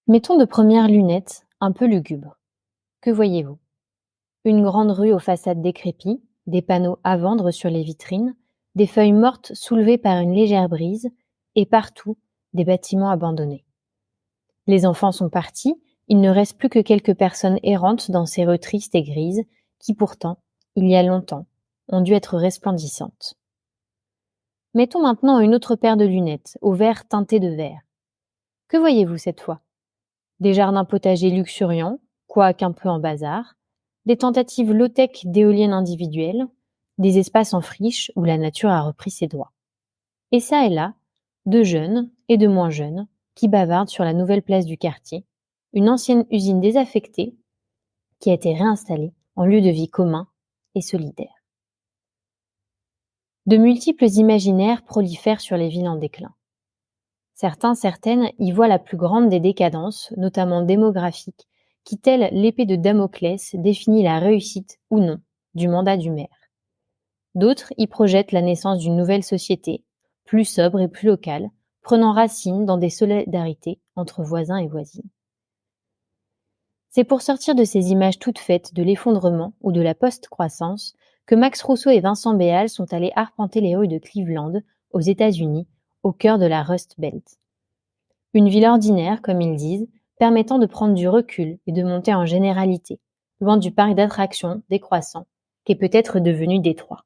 Mettons de premières lunettes, un peu lugubres. Que voyez-vous? Une grande rue aux façades décrépies, des panneaux à vendre sur les vitrines, des feuilles mortes soulevées par une légère brise, et partout, des bâtiments abandonnés. Les enfants sont partis, il ne reste plus que quelques personnes errantes dans ces rues tristes et grises, qui pourtant, il y a longtemps, ont dû être resplendissantes. Mettons maintenant une autre paire de lunettes, aux verres teintés de vert. Que voyez-vous cette fois? Des jardins potagers luxuriants, quoique un peu en bazar, des tentatives low-tech d'éoliennes individuelles, des espaces en friche où la nature a repris ses droits. Et ça et là, de jeunes et de moins jeunes qui bavardent sur la nouvelle place du quartier, une ancienne usine désaffectée qui a été réinstallée en lieu de vie commun et solidaire. De multiples imaginaires prolifèrent sur les villes en déclin. Certains, certaines y voient la plus grande des décadences, notamment démographiques, qui, telle l'épée de Damoclès, définit la réussite ou non du mandat du maire. D'autres y projettent la naissance d'une nouvelle société, plus sobre et plus locale, prenant racine dans des solidarités entre voisins et voisines. C'est pour sortir de ces images toutes faites de l'effondrement ou de la post-croissance que Max Rousseau et Vincent Béal sont allés arpenter les rues de Cleveland, aux États-Unis, au cœur de la Rust Belt. Une ville ordinaire, comme ils disent, permettant de prendre du recul et de monter en généralité, loin du parc d'attractions décroissant, qui est peut-être devenu Détroit.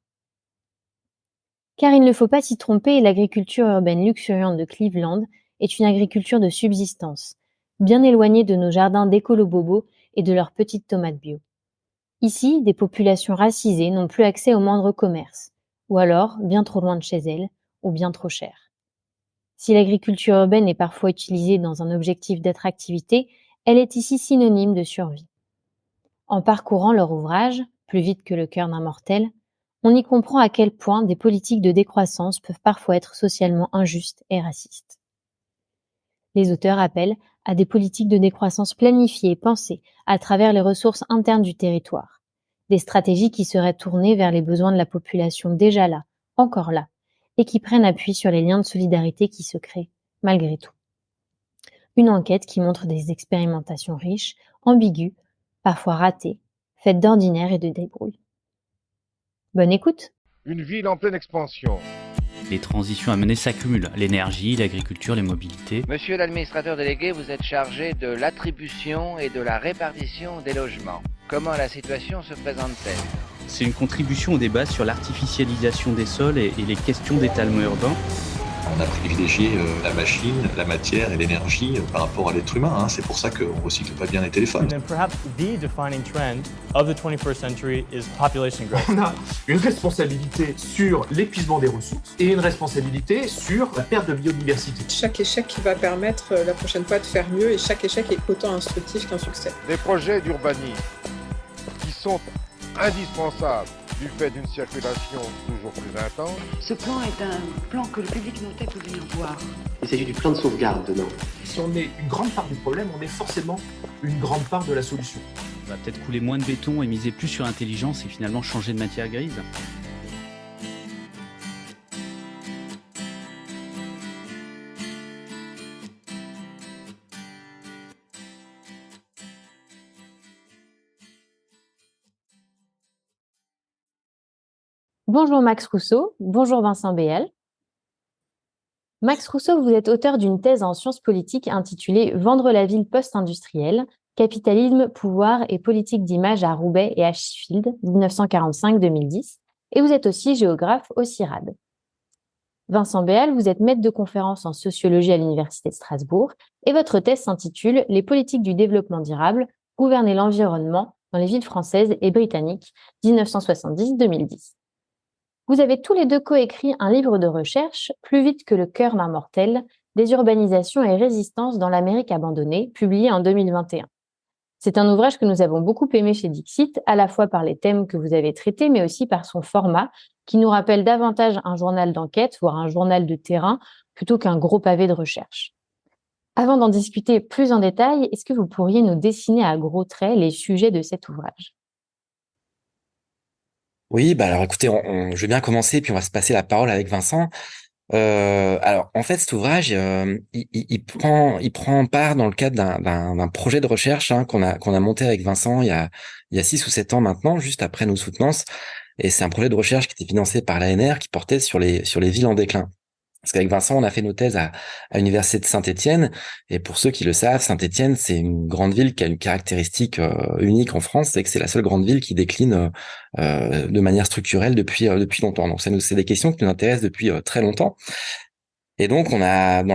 Car il ne faut pas s'y tromper, l'agriculture urbaine luxuriante de Cleveland est une agriculture de subsistance, bien éloignée de nos jardins d'écolo-bobos et de leurs petites tomates bio. Ici, des populations racisées n'ont plus accès au moindre commerce, ou alors bien trop loin de chez elles, ou bien trop cher. Si l'agriculture urbaine est parfois utilisée dans un objectif d'attractivité, elle est ici synonyme de survie. En parcourant leur ouvrage, Plus vite que le cœur d'un mortel, on y comprend à quel point des politiques de décroissance peuvent parfois être socialement injustes et racistes. Les auteurs appellent à des politiques de décroissance planifiées et pensées à travers les ressources internes du territoire, des stratégies qui seraient tournées vers les besoins de la population déjà là, encore là, et qui prennent appui sur les liens de solidarité qui se créent, malgré tout. Une enquête qui montre des expérimentations riches, ambiguës, parfois ratées, faites d'ordinaire et de débrouille. Bonne écoute! Une ville en pleine expansion. Les transitions à mener s'accumulent, l'énergie, l'agriculture, les mobilités. Monsieur l'administrateur délégué, vous êtes chargé de l'attribution et de la répartition des logements. Comment la situation se présente-t-elle? C'est une contribution au débat sur l'artificialisation des sols et les questions d'étalement urbain. On a privilégié la machine, la matière et l'énergie par rapport à l'être humain. C'est pour ça qu'on ne recycle pas bien les téléphones. And then perhaps the defining trend of the 21st century is population growth. On a une responsabilité sur l'épuisement des ressources et une responsabilité sur la perte de biodiversité. Chaque échec va permettre la prochaine fois de faire mieux et chaque échec est autant instructif qu'un succès. Des projets d'urbanisme qui sont indispensables du fait d'une circulation toujours plus intense. Ce plan est un plan que le public notait pouvait voir. Il s'agit du plan de sauvegarde de Nantes. Si on est une grande part du problème, on est forcément une grande part de la solution. On va peut-être couler moins de béton et miser plus sur l'intelligence et finalement changer de matière grise. Bonjour Max Rousseau, bonjour Vincent Béal. Max Rousseau, vous êtes auteur d'une thèse en sciences politiques intitulée « Vendre la ville post-industrielle, capitalisme, pouvoir et politique d'image à Roubaix et à Sheffield, 1945-2010 » et vous êtes aussi géographe au CIRAD. Vincent Béal, vous êtes maître de conférences en sociologie à l'Université de Strasbourg et votre thèse s'intitule « Les politiques du développement durable, gouverner l'environnement dans les villes françaises et britanniques, 1970-2010 ». Vous avez tous les deux coécrit un livre de recherche, Plus vite que le cœur d'un mortel, désurbanisation et résistance dans l'Amérique abandonnée, publié en 2021. C'est un ouvrage que nous avons beaucoup aimé chez Dixit, à la fois par les thèmes que vous avez traités, mais aussi par son format, qui nous rappelle davantage un journal d'enquête, voire un journal de terrain, plutôt qu'un gros pavé de recherche. Avant d'en discuter plus en détail, est-ce que vous pourriez nous dessiner à gros traits les sujets de cet ouvrage ? Oui, alors écoutez, je vais bien commencer, puis on va se passer la parole avec Vincent. Alors, en fait, cet ouvrage, il prend part dans le cadre d'un projet de recherche qu'on a monté avec Vincent il y a 6 ou 7 ans maintenant, juste après nos soutenances. Et c'est un projet de recherche qui était financé par l'ANR qui portait sur les villes en déclin. Parce qu'avec Vincent, on a fait nos thèses à l'université de Saint-Étienne. Et pour ceux qui le savent, Saint-Étienne, c'est une grande ville qui a une caractéristique unique en France, c'est que c'est la seule grande ville qui décline de manière structurelle depuis longtemps. Donc, c'est des questions qui nous intéressent depuis très longtemps. Et donc, dans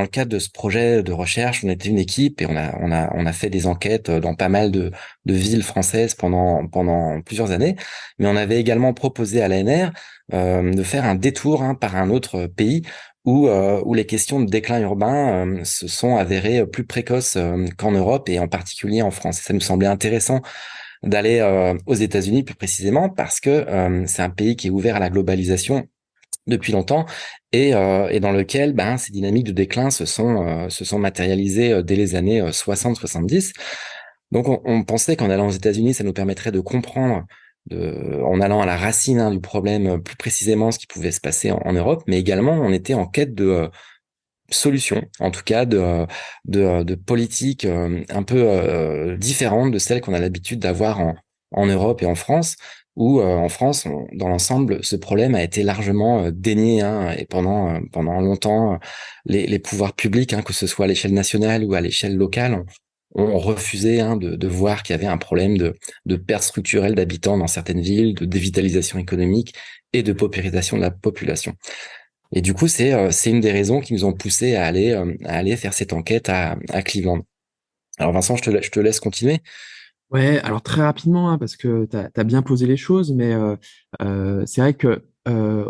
le cadre de ce projet de recherche, on était une équipe et on a fait des enquêtes dans pas mal de villes françaises pendant plusieurs années. Mais on avait également proposé à l'ANR de faire un détour par un autre pays où les questions de déclin urbain se sont avérées plus précoces qu'en Europe et en particulier en France. Et ça nous semblait intéressant d'aller aux États-Unis plus précisément parce que c'est un pays qui est ouvert à la globalisation depuis longtemps et dans lequel ces dynamiques de déclin se sont matérialisées dès les années 60-70. Donc on pensait qu'en allant aux États-Unis, ça nous permettrait de comprendre en allant à la racine du problème plus précisément ce qui pouvait se passer en Europe, mais également on était en quête de solutions, en tout cas de politiques un peu différentes de celles qu'on a l'habitude d'avoir en Europe et en France, où en France, dans l'ensemble, ce problème a été largement dénié, et pendant longtemps, les pouvoirs publics, que ce soit à l'échelle nationale ou à l'échelle locale, ont refusé de voir qu'il y avait un problème de perte structurelle d'habitants dans certaines villes, de dévitalisation économique et de paupérisation de la population. Et du coup, c'est une des raisons qui nous ont poussé à aller faire cette enquête à Cleveland. Alors Vincent, je te laisse continuer. Ouais, alors très rapidement, parce que tu as bien posé les choses, mais c'est vrai que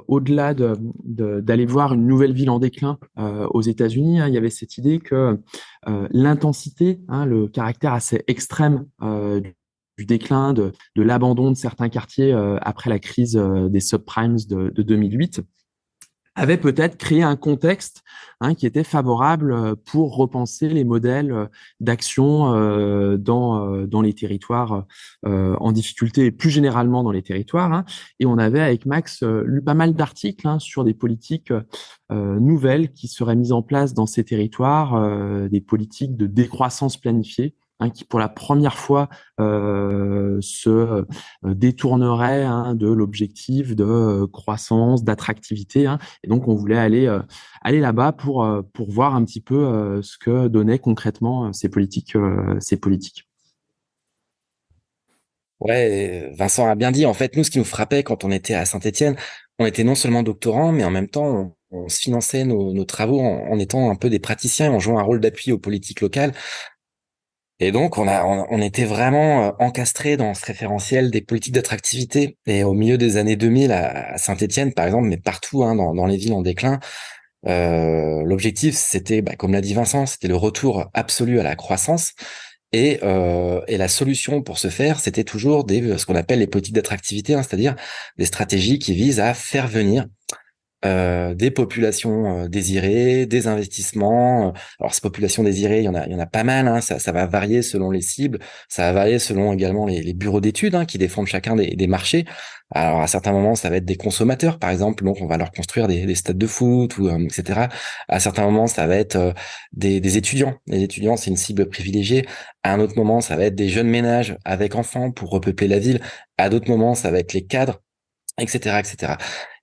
au-delà d'aller voir une nouvelle ville en déclin aux États-Unis, il y avait cette idée que l'intensité, le caractère assez extrême du déclin, de l'abandon de certains quartiers après la crise des subprimes de 2008, avait peut-être créé un contexte qui était favorable pour repenser les modèles d'action dans les territoires en difficulté et plus généralement dans les territoires. Et on avait avec Max lu pas mal d'articles sur des politiques nouvelles qui seraient mises en place dans ces territoires, des politiques de décroissance planifiée, qui pour la première fois se détournerait de l'objectif de croissance, d'attractivité. Et donc, on voulait aller là-bas pour voir un petit peu ce que donnaient concrètement ces politiques. Ouais, Vincent a bien dit. En fait, nous, ce qui nous frappait quand on était à Saint-Étienne, on était non seulement doctorants, mais en même temps, on se finançait nos travaux en étant un peu des praticiens, en jouant un rôle d'appui aux politiques locales. Et donc, on était vraiment encastrés dans ce référentiel des politiques d'attractivité. Et au milieu des années 2000 à Saint-Étienne, par exemple, mais partout dans les villes en déclin, l'objectif, c'était, comme l'a dit Vincent, c'était le retour absolu à la croissance. Et la solution pour ce faire, c'était toujours ce qu'on appelle les politiques d'attractivité, c'est-à-dire des stratégies qui visent à faire venir des populations désirées, des investissements. Alors ces populations désirées, il y en a pas mal. Ça va varier selon les cibles, ça va varier selon également les bureaux d'études qui défendent chacun des marchés. Alors à certains moments, ça va être des consommateurs, par exemple, donc on va leur construire des stades de foot ou etc. À certains moments, ça va être des étudiants. Les étudiants, c'est une cible privilégiée. À un autre moment, ça va être des jeunes ménages avec enfants pour repeupler la ville. À d'autres moments, ça va être les cadres, etc., etc.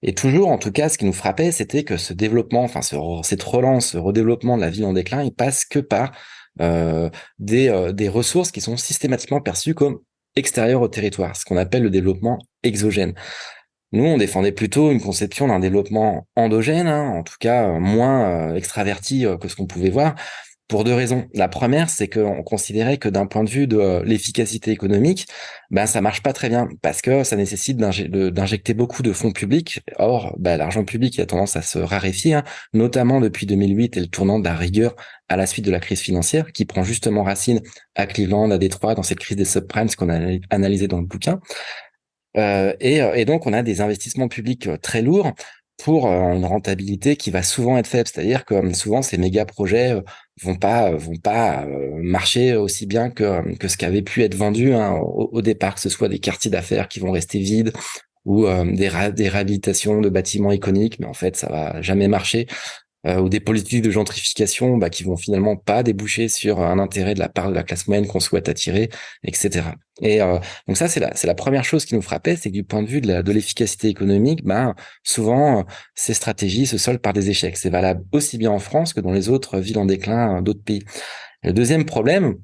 Et toujours, en tout cas, ce qui nous frappait, c'était que ce développement, cette relance, ce redéveloppement de la ville en déclin, il passe que par des ressources qui sont systématiquement perçues comme extérieures au territoire, ce qu'on appelle le développement exogène. Nous, on défendait plutôt une conception d'un développement endogène, en tout cas moins extraverti que ce qu'on pouvait voir, pour 2 raisons. La première, c'est qu'on considérait que d'un point de vue de l'efficacité économique, ça marche pas très bien parce que ça nécessite d'injecter beaucoup de fonds publics. Or, l'argent public a tendance à se raréfier, notamment depuis 2008 et le tournant de la rigueur à la suite de la crise financière qui prend justement racine à Cleveland, à Détroit, dans cette crise des subprimes qu'on a analysé dans le bouquin. Et donc, on a des investissements publics très lourds pour une rentabilité qui va souvent être faible, c'est-à-dire que souvent ces méga projets vont pas marcher aussi bien que ce qui avait pu être vendu au départ, que ce soit des quartiers d'affaires qui vont rester vides ou des réhabilitations de bâtiments iconiques, mais en fait, ça va jamais marcher. Ou des politiques de gentrification qui vont finalement pas déboucher sur un intérêt de la part de la classe moyenne qu'on souhaite attirer, etc. Et donc ça, c'est la première chose qui nous frappait, c'est que du point de vue de l'efficacité économique, souvent ces stratégies se soldent par des échecs. C'est valable aussi bien en France que dans les autres villes en déclin d'autres pays. Le deuxième problème,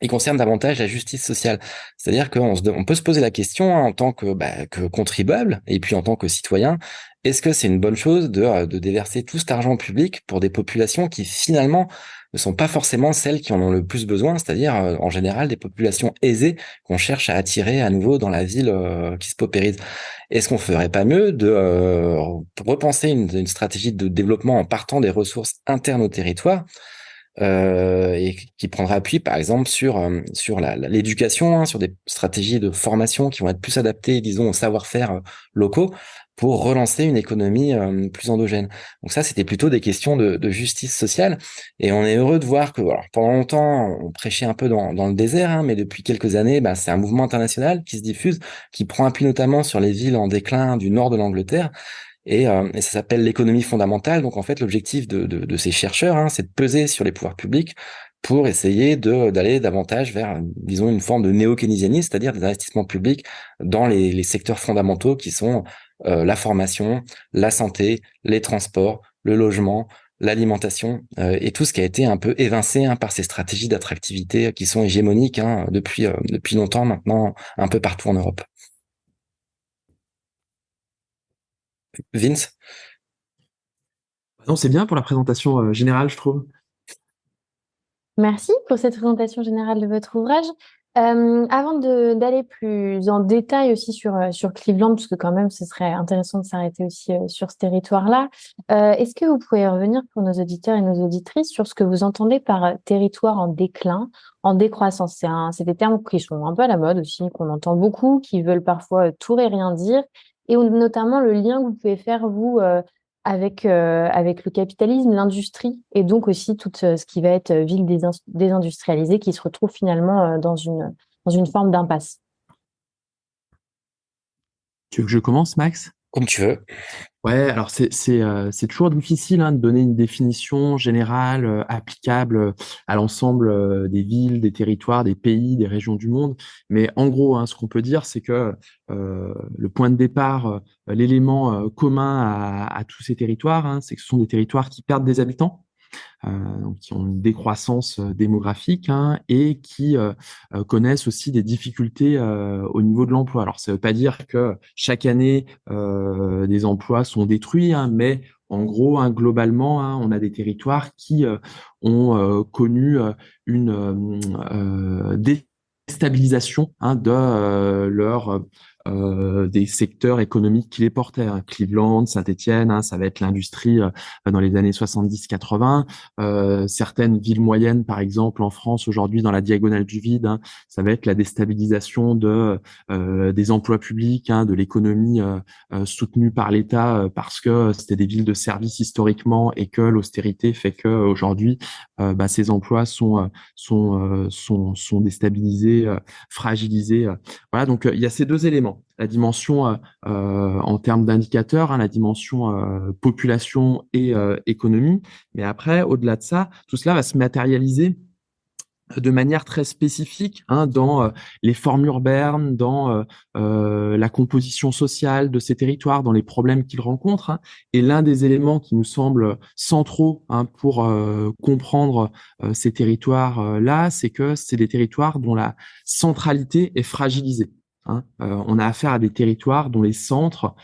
il concerne davantage la justice sociale. C'est-à-dire on peut se poser la question en tant que contribuable et puis en tant que citoyen, est-ce que c'est une bonne chose de déverser tout cet argent public pour des populations qui finalement ne sont pas forcément celles qui en ont le plus besoin, c'est-à-dire en général des populations aisées qu'on cherche à attirer à nouveau dans la ville qui se paupérise. Est-ce qu'on ferait pas mieux de repenser une stratégie de développement en partant des ressources internes au territoire et qui prendra appui, par exemple, sur l'éducation, sur des stratégies de formation qui vont être plus adaptées, disons, aux savoir-faire locaux pour relancer une économie plus endogène. Donc ça, c'était plutôt des questions de justice sociale. Et on est heureux de voir que pendant longtemps, on prêchait un peu dans le désert, mais depuis quelques années, c'est un mouvement international qui se diffuse, qui prend appui notamment sur les villes en déclin du nord de l'Angleterre. Et ça s'appelle l'économie fondamentale. Donc en fait, l'objectif de ces chercheurs, c'est de peser sur les pouvoirs publics pour essayer d'aller davantage vers, disons, une forme de néo-keynésianisme, c'est-à-dire des investissements publics dans les secteurs fondamentaux qui sont la formation, la santé, les transports, le logement, l'alimentation et tout ce qui a été un peu évincé par ces stratégies d'attractivité qui sont hégémoniques depuis longtemps maintenant, un peu partout en Europe. Vince? Non, c'est bien pour la présentation générale, je trouve. Merci pour cette présentation générale de votre ouvrage. Avant d'aller plus en détail aussi sur Cleveland, parce que quand même, ce serait intéressant de s'arrêter aussi sur ce territoire-là, est-ce que vous pouvez revenir pour nos auditeurs et nos auditrices sur ce que vous entendez par territoire en déclin, en décroissance? C'est des termes qui sont un peu à la mode aussi, qu'on entend beaucoup, qui veulent parfois tout et rien dire, et notamment le lien que vous pouvez faire, vous, avec le capitalisme, l'industrie, et donc aussi tout ce qui va être ville désindustrialisée qui se retrouve finalement dans une forme d'impasse. Tu veux que je commence, Max? Comme tu veux. Ouais, alors c'est toujours difficile de donner une définition générale applicable à l'ensemble des villes, des territoires, des pays, des régions du monde. Mais en gros, ce qu'on peut dire, c'est que le point de départ, l'élément commun à tous ces territoires, c'est que ce sont des territoires qui perdent des habitants. Donc qui ont une décroissance démographique et qui connaissent aussi des difficultés au niveau de l'emploi. Alors, ça ne veut pas dire que chaque année, des emplois sont détruits, mais en gros, globalement, on a des territoires qui ont connu une déstabilisation de leur des secteurs économiques qui les portaient. Cleveland, Saint-Étienne, ça va être l'industrie dans les années 70-80. Certaines villes moyennes, par exemple en France aujourd'hui dans la diagonale du vide, ça va être la déstabilisation des emplois publics, de l'économie soutenue par l'État parce que c'était des villes de services historiquement et que l'austérité fait que aujourd'hui ces emplois sont déstabilisés, fragilisés. Voilà, donc il y a ces deux éléments. La dimension en termes d'indicateurs, la dimension population et économie. Mais après, au-delà de ça, tout cela va se matérialiser de manière très spécifique dans les formes urbaines, dans la composition sociale de ces territoires, dans les problèmes qu'ils rencontrent. Et l'un des éléments qui nous semble centraux pour comprendre ces territoires-là, c'est que c'est des territoires dont la centralité est fragilisée. On a affaire à des territoires dont les centres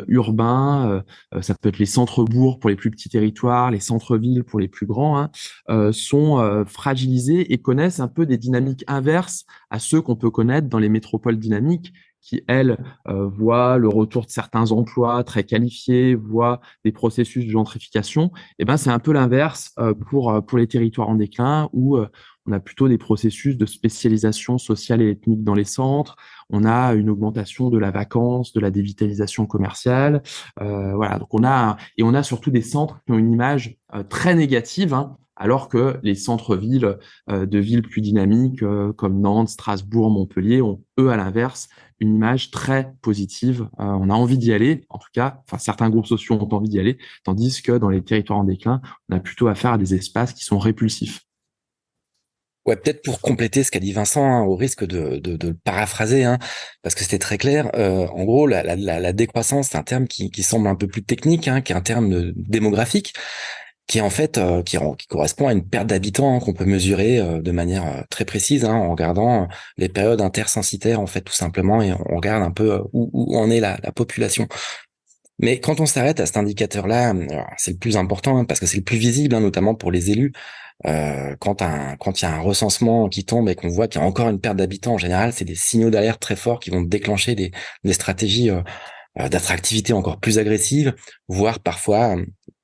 urbains, ça peut être les centres-bourgs pour les plus petits territoires, les centres-villes pour les plus grands, sont fragilisés et connaissent un peu des dynamiques inverses à ceux qu'on peut connaître dans les métropoles dynamiques qui, elles, voient le retour de certains emplois très qualifiés, voient des processus de gentrification. Et ben, c'est un peu l'inverse pour les territoires en déclin où on a plutôt des processus de spécialisation sociale et ethnique dans les centres. On a une augmentation de la vacance, de la dévitalisation commerciale. Voilà, donc on a surtout des centres qui ont une image très négative, hein, alors que les centres-villes de villes plus dynamiques comme Nantes, Strasbourg, Montpellier ont, eux, à l'inverse, une image très positive. On a envie d'y aller, en tout cas, enfin certains groupes sociaux ont envie d'y aller, tandis que dans les territoires en déclin, on a plutôt affaire à des espaces qui sont répulsifs. Ouais, peut-être pour compléter ce qu'a dit Vincent, hein, au risque de le paraphraser, hein, parce que c'était très clair. En gros, la décroissance, c'est un terme qui semble un peu plus technique, hein, qui est un terme démographique, qui est en fait qui correspond à une perte d'habitants, hein, qu'on peut mesurer de manière très précise, hein, en regardant les périodes intercensitaires, en fait, tout simplement, et on regarde un peu où en est la population. Mais quand on s'arrête à cet indicateur-là, alors, c'est le plus important, hein, parce que c'est le plus visible, hein, notamment pour les élus. Quand il y a un recensement qui tombe et qu'on voit qu'il y a encore une perte d'habitants, en général, c'est des signaux d'alerte très forts qui vont déclencher des stratégies d'attractivité encore plus agressives, voire parfois,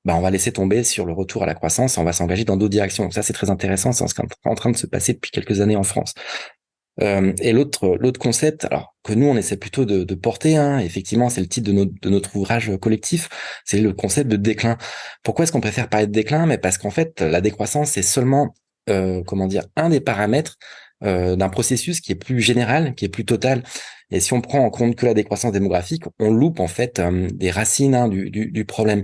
on va laisser tomber sur le retour à la croissance et on va s'engager dans d'autres directions. Donc ça, c'est très intéressant, c'est ce qui est en train de se passer depuis quelques années en France. Et l'autre concept, alors que nous on essaie plutôt de porter, hein, effectivement c'est le titre de notre ouvrage collectif, c'est le concept de déclin. Pourquoi est-ce qu'on préfère parler de déclin? Mais parce qu'en fait la décroissance c'est seulement un des paramètres d'un processus qui est plus général, qui est plus total. Et si on prend en compte que la décroissance démographique, on loupe en fait des racines, hein, du problème.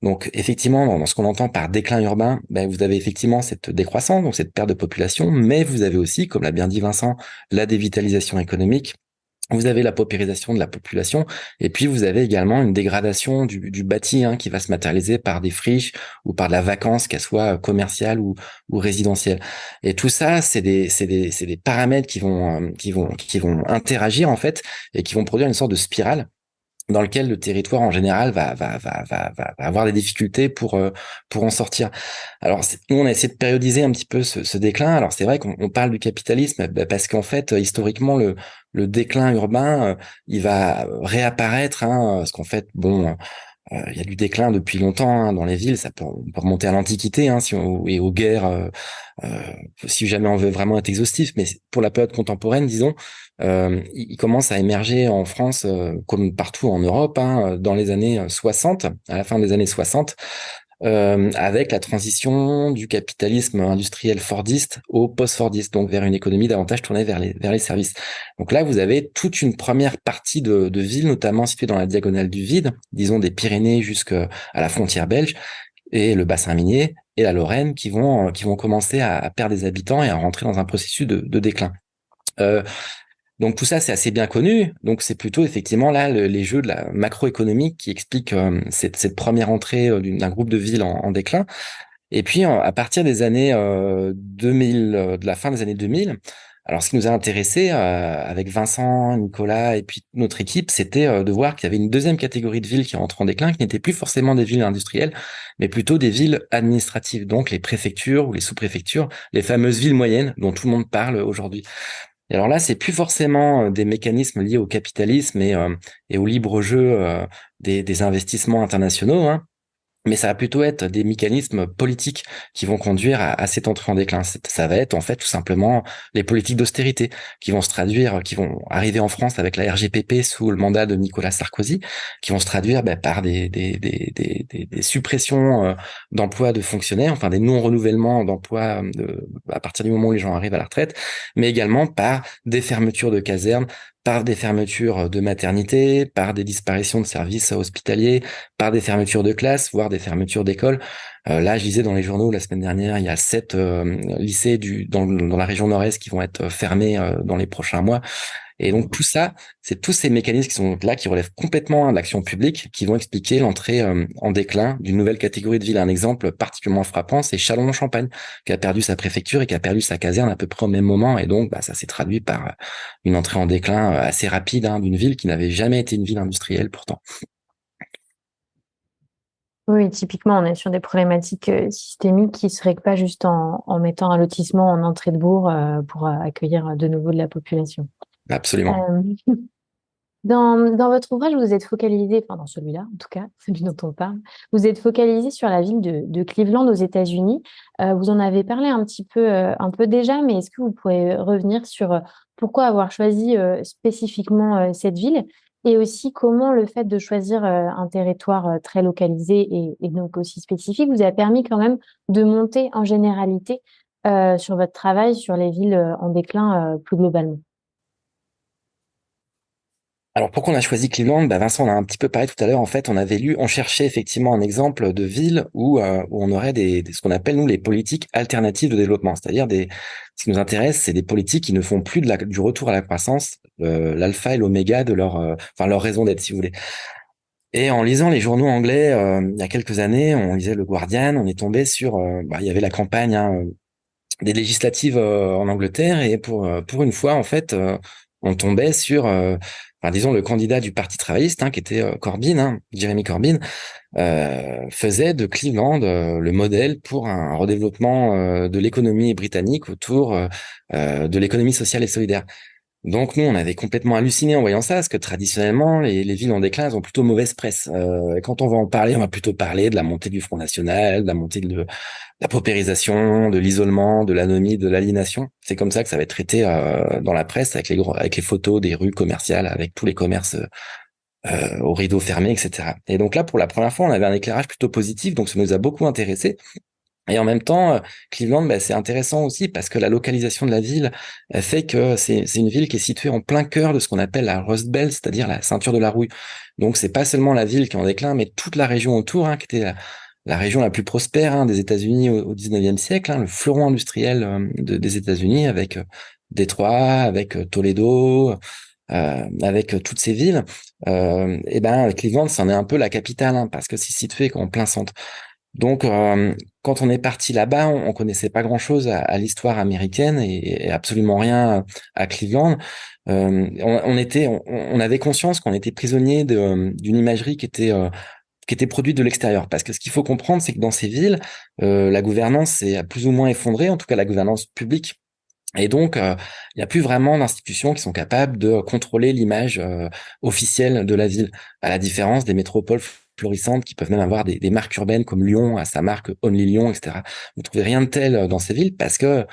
Donc effectivement, dans ce qu'on entend par déclin urbain, vous avez effectivement cette décroissance, donc cette perte de population, mais vous avez aussi, comme l'a bien dit Vincent, la dévitalisation économique. Vous avez la paupérisation de la population, et puis vous avez également une dégradation du bâti, hein, qui va se matérialiser par des friches ou par de la vacance, qu'elle soit commerciale ou résidentielle. Et tout ça, c'est des paramètres qui vont interagir en fait et qui vont produire une sorte de spirale dans lequel le territoire en général va avoir des difficultés pour en sortir. Alors nous on a essayé de périodiser un petit peu ce déclin. Alors c'est vrai qu'on parle du capitalisme parce qu'en fait historiquement le déclin urbain il va réapparaître, hein, parce qu'en fait il y a du déclin depuis longtemps, hein, dans les villes. On peut remonter à l'Antiquité, hein, et aux guerres, si jamais on veut vraiment être exhaustif. Mais pour la période contemporaine, disons, il commence à émerger en France, comme partout en Europe, hein, dans les années 60, à la fin des années 60, avec la transition du capitalisme industriel fordiste au post-fordiste, donc vers une économie davantage tournée vers les services. Donc là, vous avez toute une première partie de villes, notamment située dans la diagonale du vide, disons des Pyrénées jusqu'à la frontière belge, et le bassin minier et la Lorraine qui vont commencer à perdre des habitants et à rentrer dans un processus de déclin. Donc tout ça, c'est assez bien connu. Donc c'est plutôt effectivement là les jeux de la macroéconomique qui expliquent cette première entrée d'un groupe de villes en déclin. Et puis à partir des années 2000, de la fin des années 2000, alors ce qui nous a intéressé avec Vincent, Nicolas et puis notre équipe, c'était de voir qu'il y avait une deuxième catégorie de villes qui rentrent en déclin, qui n'étaient plus forcément des villes industrielles, mais plutôt des villes administratives, donc les préfectures ou les sous-préfectures, les fameuses villes moyennes dont tout le monde parle aujourd'hui. Et alors là, c'est plus forcément des mécanismes liés au capitalisme et au libre jeu des investissements internationaux, hein, mais ça va plutôt être des mécanismes politiques qui vont conduire à cette entrée en déclin. Ça va être en fait tout simplement les politiques d'austérité qui vont se traduire, qui vont arriver en France avec la RGPP sous le mandat de Nicolas Sarkozy, qui vont se traduire par des suppressions d'emplois de fonctionnaires, enfin des non-renouvellements d'emplois à partir du moment où les gens arrivent à la retraite, mais également par des fermetures de casernes, par des fermetures de maternité, par des disparitions de services hospitaliers, par des fermetures de classes, voire des fermetures d'écoles. Là, je lisais dans les journaux la semaine dernière, il y a 7 lycées dans la région nord-est qui vont être fermés dans les prochains mois. Et donc tout ça, c'est tous ces mécanismes qui sont là, qui relèvent complètement de l'action publique, qui vont expliquer l'entrée en déclin d'une nouvelle catégorie de ville. Un exemple particulièrement frappant, c'est Châlons-en-Champagne, qui a perdu sa préfecture et qui a perdu sa caserne à peu près au même moment. Et donc, ça s'est traduit par une entrée en déclin assez rapide, hein, d'une ville qui n'avait jamais été une ville industrielle pourtant. Oui, typiquement, on est sur des problématiques systémiques qui ne se règlent pas juste en mettant un lotissement en entrée de bourg pour accueillir de nouveau de la population. Absolument. Dans votre ouvrage, vous êtes focalisé, enfin dans celui-là en tout cas, celui dont on parle, vous êtes focalisé sur la ville de Cleveland aux États-Unis. Vous en avez parlé un peu déjà, mais est-ce que vous pourrez revenir sur pourquoi avoir choisi spécifiquement cette ville et aussi comment le fait de choisir un territoire très localisé et donc aussi spécifique vous a permis quand même de monter en généralité sur votre travail sur les villes en déclin plus globalement? Alors pourquoi on a choisi Cleveland? Vincent, on a un petit peu parlé tout à l'heure. En fait, on cherchait effectivement un exemple de ville où on aurait ce qu'on appelle nous les politiques alternatives de développement, c'est-à-dire ce qui nous intéresse, c'est des politiques qui ne font plus du retour à la croissance, l'alpha et l'oméga de leur raison d'être, si vous voulez. Et en lisant les journaux anglais, il y a quelques années, on lisait le Guardian, on est tombé sur, il y avait la campagne des législatives en Angleterre, et pour une fois, en fait, on tombait sur disons le candidat du Parti travailliste, qui était Corbyn, Jeremy Corbyn, faisait de Cleveland le modèle pour un redéveloppement de l'économie britannique autour de l'économie sociale et solidaire. Donc nous, on avait complètement halluciné en voyant ça, parce que traditionnellement, les villes en déclin, elles ont plutôt mauvaise presse. Et quand on va en parler, on va plutôt parler de la montée du Front National, de la montée de la paupérisation, de l'isolement, de l'anomie, de l'aliénation. C'est comme ça que ça va être traité dans la presse, avec les photos des rues commerciales, avec tous les commerces aux rideaux fermés, etc. Et donc là, pour la première fois, on avait un éclairage plutôt positif, donc ça nous a beaucoup intéressé. Et en même temps, Cleveland, c'est intéressant aussi parce que la localisation de la ville fait que c'est une ville qui est située en plein cœur de ce qu'on appelle la Rust Belt, c'est-à-dire la ceinture de la rouille. Donc c'est pas seulement la ville qui est en déclin, mais toute la région autour, qui était la région la plus prospère des États-Unis au 19e siècle, le fleuron industriel des États-Unis, avec Détroit, avec Toledo, avec toutes ces villes. Cleveland, c'en est un peu la capitale, parce que c'est situé en plein centre. Donc, quand on est parti là-bas, on connaissait pas grand-chose à l'histoire américaine et absolument rien à Cleveland. On avait conscience qu'on était prisonnier d'une imagerie qui était produite de l'extérieur. Parce que ce qu'il faut comprendre, c'est que dans ces villes, la gouvernance s'est plus ou moins effondrée, en tout cas la gouvernance publique. Et donc, il n'y a plus vraiment d'institutions qui sont capables de contrôler l'image officielle de la ville, à la différence des métropoles florissantes qui peuvent même avoir des marques urbaines comme Lyon a sa marque Only Lyon, etc. Vous trouvez rien de tel dans ces villes parce que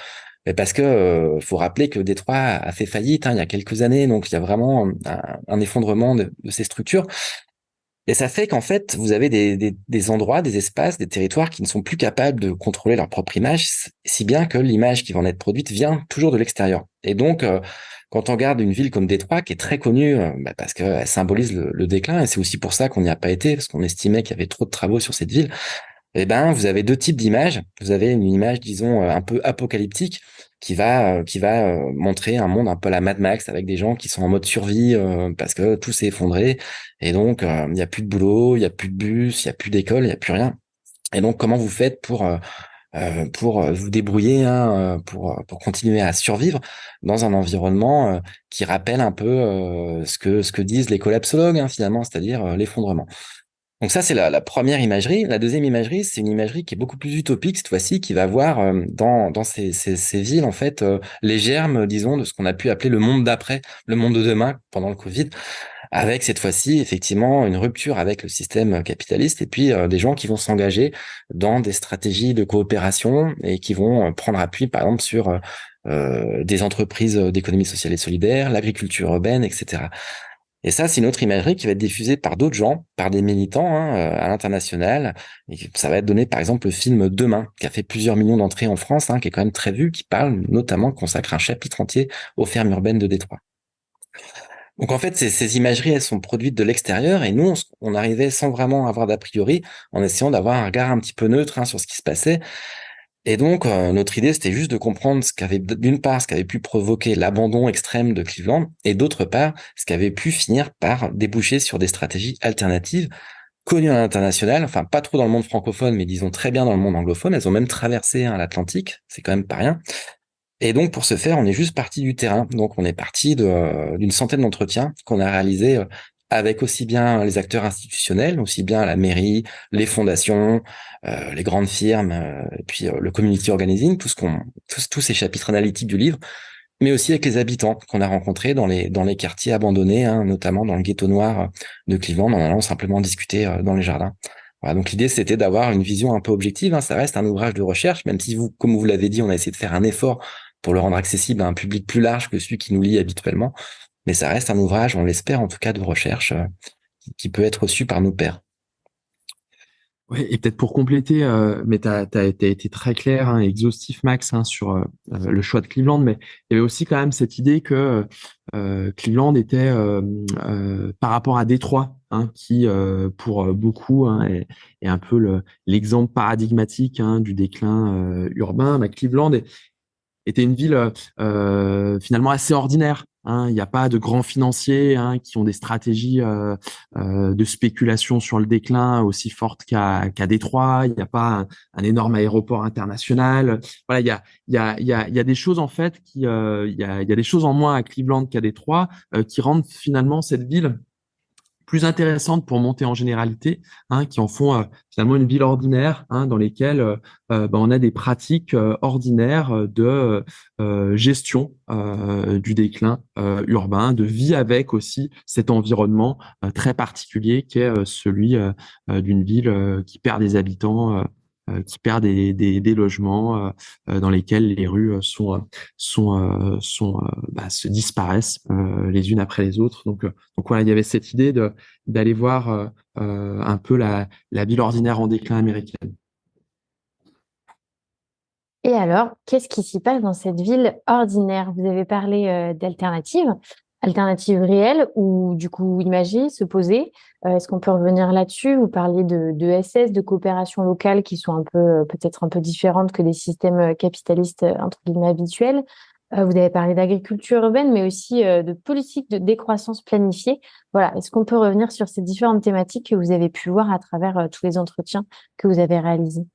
faut rappeler que Détroit a fait faillite il y a quelques années, donc il y a vraiment un effondrement de ces structures. Et ça fait qu'en fait, vous avez des endroits, des espaces, des territoires qui ne sont plus capables de contrôler leur propre image, si bien que l'image qui va en être produite vient toujours de l'extérieur. Et donc, quand on regarde une ville comme Détroit, qui est très connue parce qu'elle symbolise le déclin, et c'est aussi pour ça qu'on n'y a pas été, parce qu'on estimait qu'il y avait trop de travaux sur cette ville, vous avez deux types d'images. Vous avez une image, disons, un peu apocalyptique, qui va montrer un monde un peu à la Mad Max, avec des gens qui sont en mode survie parce que tout s'est effondré, et donc il n'y a plus de boulot, il n'y a plus de bus, il n'y a plus d'école, il n'y a plus rien. Et donc comment vous faites pour vous débrouiller pour continuer à survivre dans un environnement qui rappelle un peu ce que disent les collapsologues finalement, c'est-à-dire l'effondrement. Donc ça, c'est la première imagerie. La deuxième imagerie, c'est une imagerie qui est beaucoup plus utopique cette fois-ci, qui va voir dans ces villes en fait les germes, disons, de ce qu'on a pu appeler le monde d'après, le monde de demain pendant le Covid, avec cette fois-ci effectivement une rupture avec le système capitaliste et puis des gens qui vont s'engager dans des stratégies de coopération et qui vont prendre appui par exemple sur des entreprises d'économie sociale et solidaire, l'agriculture urbaine, etc. Et ça, c'est une autre imagerie qui va être diffusée par d'autres gens, par des militants à l'international. Et ça va être donné, par exemple, le film Demain, qui a fait plusieurs millions d'entrées en France, qui est quand même très vu, qui parle notamment, consacre un chapitre entier aux fermes urbaines de Détroit. Donc en fait, ces imageries, elles sont produites de l'extérieur, et nous, on arrivait sans vraiment avoir d'a priori, en essayant d'avoir un regard un petit peu neutre sur ce qui se passait. Et donc, notre idée, c'était juste de comprendre d'une part, ce qu'avait pu provoquer l'abandon extrême de Cleveland, et d'autre part, ce qui avait pu finir par déboucher sur des stratégies alternatives, connues à l'international, enfin, pas trop dans le monde francophone, mais disons très bien dans le monde anglophone. Elles ont même traversé l'Atlantique, c'est quand même pas rien. Et donc, pour ce faire, on est juste parti du terrain. Donc, on est parti d'une centaine d'entretiens qu'on a réalisés avec aussi bien les acteurs institutionnels, aussi bien la mairie, les fondations, les grandes firmes, et puis le community organizing, tous ces chapitres analytiques du livre, mais aussi avec les habitants qu'on a rencontrés dans les quartiers abandonnés, hein, notamment dans le ghetto noir de Cleveland, en allant simplement discuter dans les jardins. Voilà, donc l'idée, c'était d'avoir une vision un peu objective, hein. Ça reste un ouvrage de recherche, même si comme vous l'avez dit, on a essayé de faire un effort pour le rendre accessible à un public plus large que celui qui nous lit habituellement. Mais ça reste un ouvrage, on l'espère en tout cas, de recherche qui peut être reçu par nos pairs. Ouais, et peut-être pour compléter, mais t'as été très clair, hein, exhaustif, Max, hein, sur le choix de Cleveland, mais il y avait aussi quand même cette idée que Cleveland était par rapport à Détroit, hein, qui pour beaucoup, hein, est un peu l'exemple paradigmatique, hein, du déclin urbain. Bah, Cleveland était une ville finalement assez ordinaire. Hein. Il n'y a pas de grands financiers, hein, qui ont des stratégies de spéculation sur le déclin aussi fortes qu'à Détroit. Il n'y a pas un énorme aéroport international. Voilà, il y a des choses en fait il y a des choses en moins à Cleveland qu'à Détroit qui rendent finalement cette ville plus intéressantes pour monter en généralité, hein, qui en font finalement une ville ordinaire, hein, dans lesquelles on a des pratiques ordinaires de gestion du déclin urbain, de vie avec aussi cet environnement très particulier qui est celui d'une ville qui perd des habitants, qui perd des logements dans lesquels les rues se disparaissent les unes après les autres. Donc voilà, il y avait cette idée d'aller voir un peu la ville ordinaire en déclin américaine. Et alors, qu'est-ce qui s'y passe dans cette ville ordinaire? Vous avez parlé alternatives réelles ou du coup imagées, se poser. Est-ce qu'on peut revenir là-dessus? Vous parliez de SS, de coopération locale qui sont un peu peut-être un peu différentes que les systèmes capitalistes entre guillemets habituels. Vous avez parlé d'agriculture urbaine, mais aussi de politique de décroissance planifiée. Voilà, est-ce qu'on peut revenir sur ces différentes thématiques que vous avez pu voir à travers tous les entretiens que vous avez réalisés?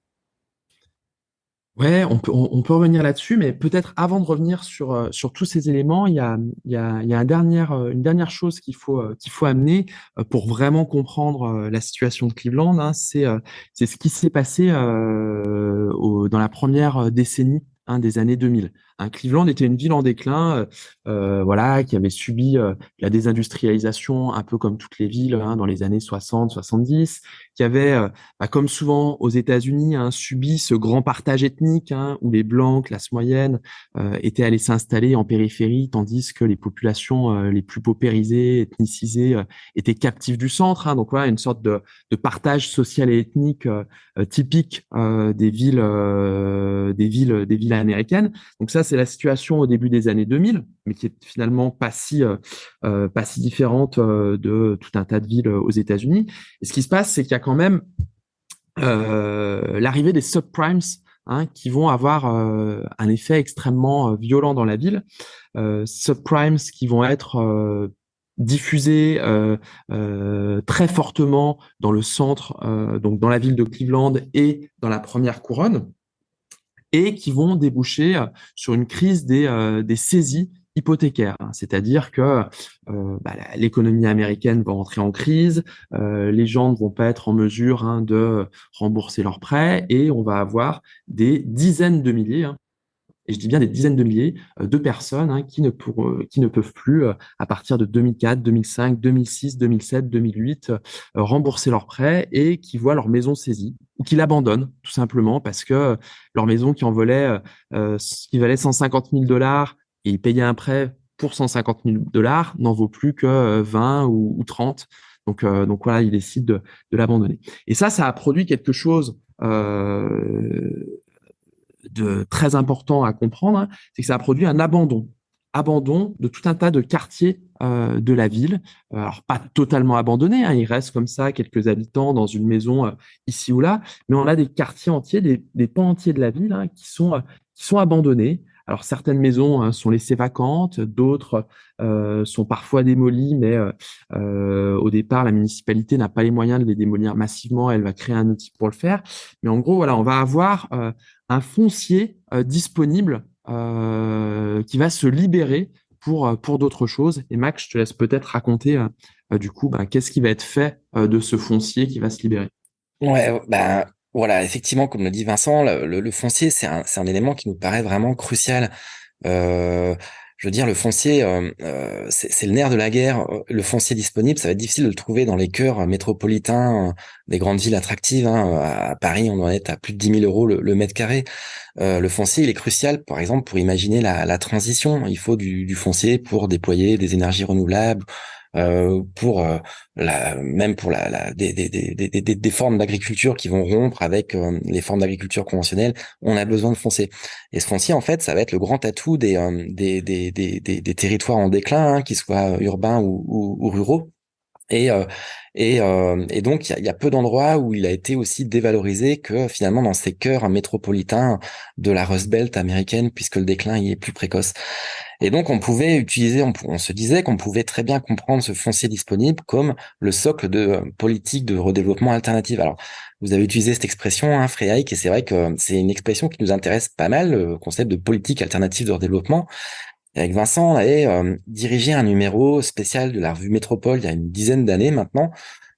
Ouais, on peut revenir là-dessus, mais peut-être avant de revenir sur tous ces éléments, il y a une dernière chose qu'il faut amener pour vraiment comprendre la situation de Cleveland, hein, c'est ce qui s'est passé dans la première décennie, hein, des années 2000. Hein, Cleveland était une ville en déclin, voilà, qui avait subi la désindustrialisation, un peu comme toutes les villes, hein, dans les années 60, 70, qui avait, comme souvent aux États-Unis, hein, subi ce grand partage ethnique, hein, où les Blancs, classe moyenne, étaient allés s'installer en périphérie, tandis que les populations les plus paupérisées, ethnicisées, étaient captives du centre. Hein, donc voilà, une sorte de partage social et ethnique typique des villes américaines. Donc ça, c'est la situation au début des années 2000, mais qui est finalement pas si différente de tout un tas de villes aux États-Unis. Et ce qui se passe, c'est qu'il y a quand même l'arrivée des subprimes, hein, qui vont avoir un effet extrêmement violent dans la ville. Subprimes qui vont être diffusés très fortement dans le centre, donc dans la ville de Cleveland et dans la première couronne, et qui vont déboucher sur une crise des saisies hypothécaires. C'est-à-dire que l'économie américaine va entrer en crise, les gens ne vont pas être en mesure, hein, de rembourser leurs prêts, et on va avoir des dizaines de milliers, hein, et je dis bien des dizaines de milliers de personnes, hein, qui ne peuvent plus, à partir de 2004, 2005, 2006, 2007, 2008, rembourser leurs prêts et qui voient leur maison saisie ou qui l'abandonnent tout simplement parce que leur maison qui qui valait $150 000 et ils payaient un prêt pour $150 000 n'en vaut plus que 20 ou 30. Donc voilà, ils décident de l'abandonner. Et ça a produit quelque chose de très important à comprendre, hein, c'est que ça a produit un abandon de tout un tas de quartiers de la ville. Alors pas totalement abandonné, hein, il reste comme ça quelques habitants dans une maison ici ou là, mais on a des quartiers entiers, des pans entiers de la ville, hein, qui sont abandonnés. Alors certaines maisons, hein, sont laissées vacantes, d'autres sont parfois démolies, mais au départ la municipalité n'a pas les moyens de les démolir massivement, elle va créer un outil pour le faire. Mais en gros, voilà, on va avoir un foncier disponible qui va se libérer pour d'autres choses. Et Max, je te laisse peut-être raconter du coup, qu'est-ce qui va être fait de ce foncier qui va se libérer. Ouais, voilà, effectivement, comme le dit Vincent, le foncier, c'est un élément qui nous paraît vraiment crucial. je veux dire, le foncier, c'est le nerf de la guerre. Le foncier disponible, ça va être difficile de le trouver dans les cœurs métropolitains des grandes villes attractives. Hein. À Paris, on doit être à plus de 10 000 euros le mètre carré. Le foncier, il est crucial, par exemple, pour imaginer la transition. Il faut du foncier pour déployer des énergies renouvelables, même pour des formes d'agriculture qui vont rompre avec les formes d'agriculture conventionnelles. On a besoin de foncier. Et ce foncier, en fait, ça va être le grand atout des territoires en déclin, hein, qu'ils soient urbains ou ruraux. Et donc, il y a peu d'endroits où il a été aussi dévalorisé que finalement dans ces cœurs métropolitains de la Rust Belt américaine, puisque le déclin y est plus précoce. Et donc, on pouvait utiliser, on se disait qu'on pouvait très bien comprendre ce foncier disponible comme le socle de politique de redéveloppement alternative. Alors, vous avez utilisé cette expression, hein, Fréhaïk, et c'est vrai que c'est une expression qui nous intéresse pas mal, le concept de politique alternative de redéveloppement. Et avec Vincent, on avait dirigé un numéro spécial de la revue Métropole il y a une dizaine d'années maintenant,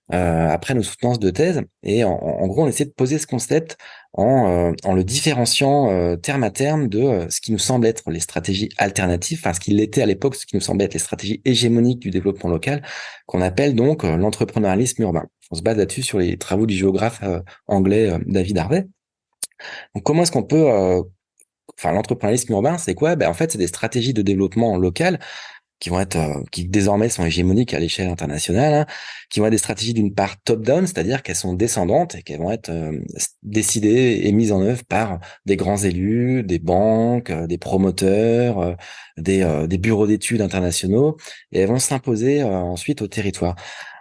après nos soutenances de thèse. Et en gros, on essaie de poser ce concept en le différenciant terme à terme de ce qui nous semble être les stratégies alternatives, enfin ce qui l'était à l'époque, ce qui nous semblait être les stratégies hégémoniques du développement local, qu'on appelle donc l'entrepreneurialisme urbain. On se base là-dessus sur les travaux du géographe anglais David Harvey. Donc comment est-ce qu'on peut l'entrepreneurialisme urbain, c'est quoi? En fait, c'est des stratégies de développement local qui vont être, qui désormais sont hégémoniques à l'échelle internationale, hein, qui vont être des stratégies d'une part top-down, c'est-à-dire qu'elles sont descendantes et qu'elles vont être décidées et mises en œuvre par des grands élus, des banques, des promoteurs, des bureaux d'études internationaux, et elles vont s'imposer ensuite au territoire.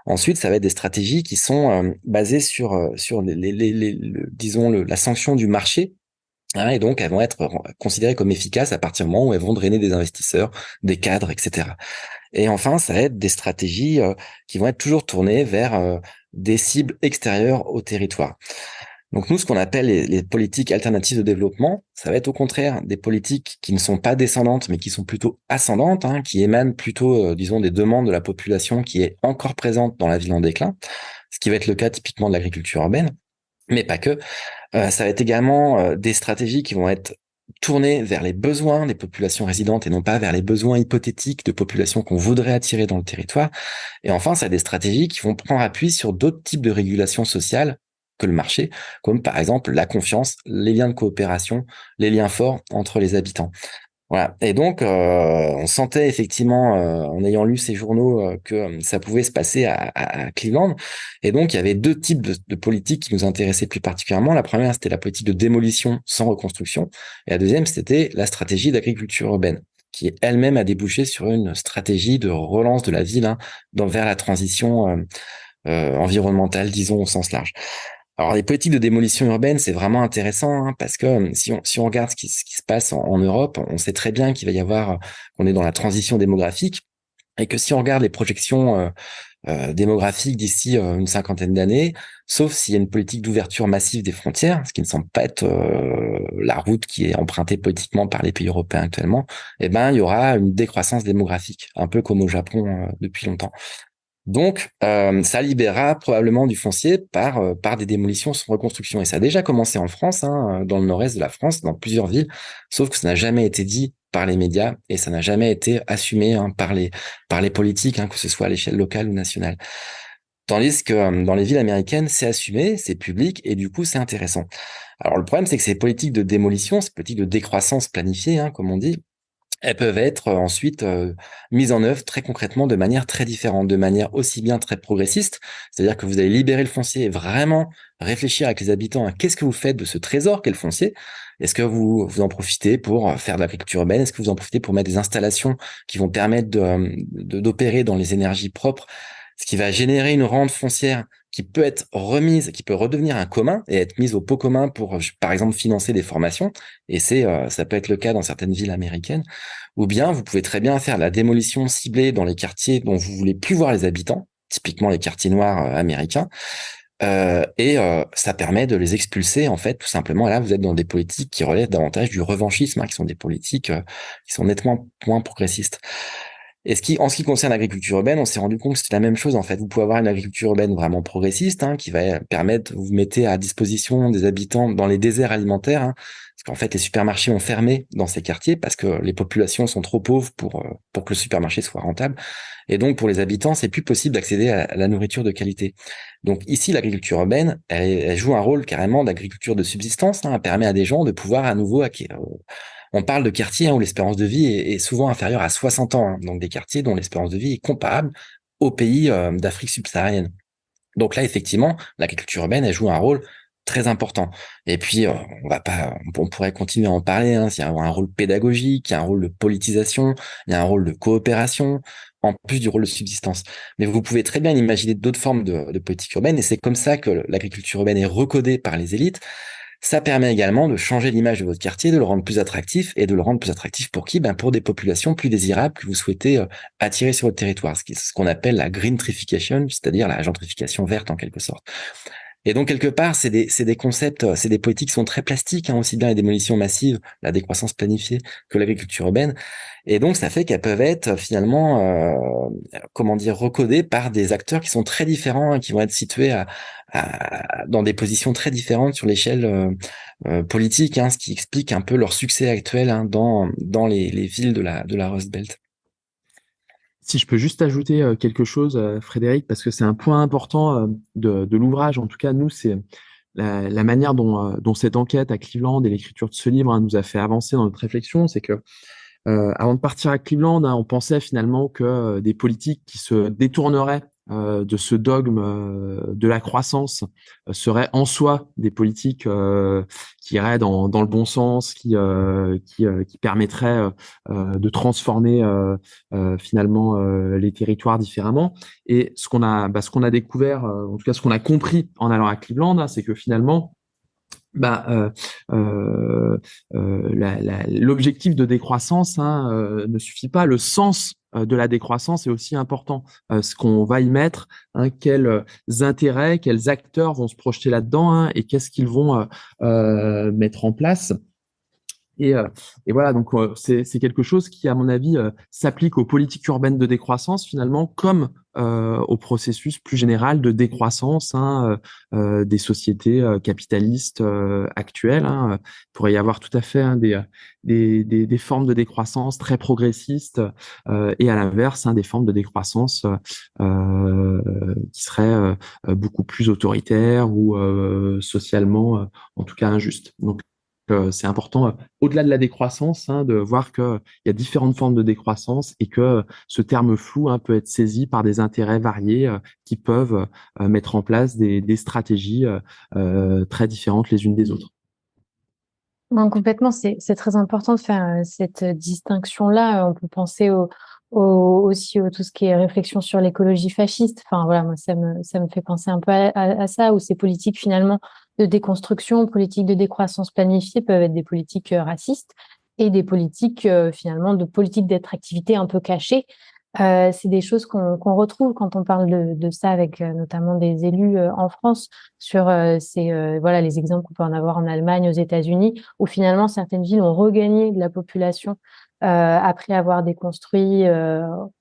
Ensuite, ça va être des stratégies qui sont basées sur disons la sanction du marché. Hein, et donc, elles vont être considérées comme efficaces à partir du moment où elles vont drainer des investisseurs, des cadres, etc. Et enfin, ça va être des stratégies qui vont être toujours tournées vers des cibles extérieures au territoire. Donc nous, ce qu'on appelle les politiques alternatives de développement, ça va être au contraire des politiques qui ne sont pas descendantes, mais qui sont plutôt ascendantes, hein, qui émanent plutôt, disons, des demandes de la population qui est encore présente dans la ville en déclin, ce qui va être le cas typiquement de l'agriculture urbaine, mais pas que. Ça va être également des stratégies qui vont être tournées vers les besoins des populations résidentes et non pas vers les besoins hypothétiques de populations qu'on voudrait attirer dans le territoire. Et enfin, ça va être des stratégies qui vont prendre appui sur d'autres types de régulation sociale que le marché, comme par exemple la confiance, les liens de coopération, les liens forts entre les habitants. Voilà. Et donc, on sentait effectivement, en ayant lu ces journaux, que ça pouvait se passer à Cleveland. Et donc, il y avait deux types de politiques qui nous intéressaient plus particulièrement. La première, c'était la politique de démolition sans reconstruction. Et la deuxième, c'était la stratégie d'agriculture urbaine, qui elle-même a débouché sur une stratégie de relance de la ville, hein, vers la transition environnementale, disons, au sens large. Alors, les politiques de démolition urbaine, c'est vraiment intéressant, hein, parce que si on regarde ce qui se passe en Europe, on sait très bien qu'il va y avoir, qu'on est dans la transition démographique, et que si on regarde les projections démographiques d'ici une cinquantaine d'années, sauf s'il y a une politique d'ouverture massive des frontières, ce qui ne semble pas être la route qui est empruntée politiquement par les pays européens actuellement, il y aura une décroissance démographique, un peu comme au Japon depuis longtemps. Donc, ça libérera probablement du foncier par des démolitions sans reconstruction. Et ça a déjà commencé en France, hein, dans le nord-est de la France, dans plusieurs villes, sauf que ça n'a jamais été dit par les médias et ça n'a jamais été assumé, hein, par les politiques, hein, que ce soit à l'échelle locale ou nationale. Tandis que dans les villes américaines, c'est assumé, c'est public et du coup, c'est intéressant. Alors, le problème, c'est que ces politiques de démolition, ces politiques de décroissance planifiée, hein, comme on dit, elles peuvent être ensuite mises en œuvre très concrètement de manière très différente, de manière aussi bien très progressiste, c'est-à-dire que vous allez libérer le foncier et vraiment réfléchir avec les habitants à qu'est-ce que vous faites de ce trésor qu'est le foncier. Est-ce que vous en profitez pour faire de l'agriculture urbaine? Est-ce que vous en profitez pour mettre des installations qui vont permettre d'opérer dans les énergies propres, ce qui va générer une rente foncière qui peut être remise, qui peut redevenir un commun et être mise au pot commun pour, par exemple, financer des formations. Et ça peut être le cas dans certaines villes américaines. Ou bien, vous pouvez très bien faire la démolition ciblée dans les quartiers dont vous voulez plus voir les habitants, typiquement les quartiers noirs américains. Ça permet de les expulser, en fait, tout simplement. Et là, vous êtes dans des politiques qui relèvent davantage du revanchisme, hein, qui sont des politiques qui sont nettement moins progressistes. Et en ce qui concerne l'agriculture urbaine, on s'est rendu compte que c'était la même chose en fait. Vous pouvez avoir une agriculture urbaine vraiment progressiste, qui va permettre, vous mettez à disposition des habitants dans les déserts alimentaires, parce qu'en fait les supermarchés ont fermé dans ces quartiers parce que les populations sont trop pauvres pour que le supermarché soit rentable. Et donc pour les habitants, c'est plus possible d'accéder à la nourriture de qualité. Donc ici, l'agriculture urbaine, elle joue un rôle carrément d'agriculture de subsistance. Elle permet à des gens de pouvoir à nouveau acquérir. On parle de quartiers où l'espérance de vie est souvent inférieure à 60 ans, donc des quartiers dont l'espérance de vie est comparable aux pays d'Afrique subsaharienne. Donc là, effectivement, l'agriculture urbaine, elle joue un rôle très important. Et puis, on pourrait continuer à en parler. Il y a un rôle pédagogique, il y a un rôle de politisation, il y a un rôle de coopération, en plus du rôle de subsistance. Mais vous pouvez très bien imaginer d'autres formes de politique urbaine, et c'est comme ça que l'agriculture urbaine est recodée par les élites. Ça permet également de changer l'image de votre quartier, de le rendre plus attractif, et de le rendre plus attractif pour qui? Pour des populations plus désirables que vous souhaitez attirer sur votre territoire, ce qu'on appelle la greentrification, c'est-à-dire la gentrification verte en quelque sorte. Et donc, quelque part, c'est des concepts, c'est des politiques qui sont très plastiques, aussi bien les démolitions massives, la décroissance planifiée, que l'agriculture urbaine. Et donc, ça fait qu'elles peuvent être finalement, recodées par des acteurs qui sont très différents, qui vont être situés dans des positions très différentes sur l'échelle politique, ce qui explique un peu leur succès actuel dans les villes de la Rust Belt. Si je peux juste ajouter quelque chose, Frédéric, parce que c'est un point important de l'ouvrage. En tout cas, nous, c'est la manière dont cette enquête à Cleveland et l'écriture de ce livre nous a fait avancer dans notre réflexion. C'est que avant de partir à Cleveland, on pensait finalement que des politiques qui se détourneraient de ce dogme de la croissance seraient en soi des politiques qui iraient dans le bon sens, qui permettraient de transformer finalement les territoires différemment. Et ce qu'on a découvert, en tout cas ce qu'on a compris en allant à Cleveland, c'est que finalement l'objectif de décroissance ne suffit pas. Le sens de la décroissance est aussi important. Ce qu'on va y mettre, quels intérêts, quels acteurs vont se projeter là-dedans, et qu'est-ce qu'ils vont mettre en place. Et voilà, donc c'est quelque chose qui, à mon avis, s'applique aux politiques urbaines de décroissance finalement, comme au processus plus général de décroissance des sociétés capitalistes actuelles. Il pourrait y avoir tout à fait des formes de décroissance très progressistes et à l'inverse des formes de décroissance qui seraient beaucoup plus autoritaires ou socialement, en tout cas, injustes. Donc c'est important, au-delà de la décroissance, de voir qu'il y a différentes formes de décroissance et que ce terme flou peut être saisi par des intérêts variés qui peuvent mettre en place des stratégies très différentes les unes des autres. Non, complètement, c'est très important de faire cette distinction-là. On peut penser aussi tout ce qui est réflexion sur l'écologie fasciste. Enfin voilà, moi ça me fait penser un peu à ça, où ces politiques finalement de déconstruction, politiques de décroissance planifiée peuvent être des politiques racistes et des politiques finalement de politiques d'attractivité un peu cachées. C'est des choses qu'on retrouve quand on parle de ça avec notamment des élus en France sur les exemples qu'on peut en avoir en Allemagne, aux États-Unis, où finalement certaines villes ont regagné de la population après avoir déconstruit,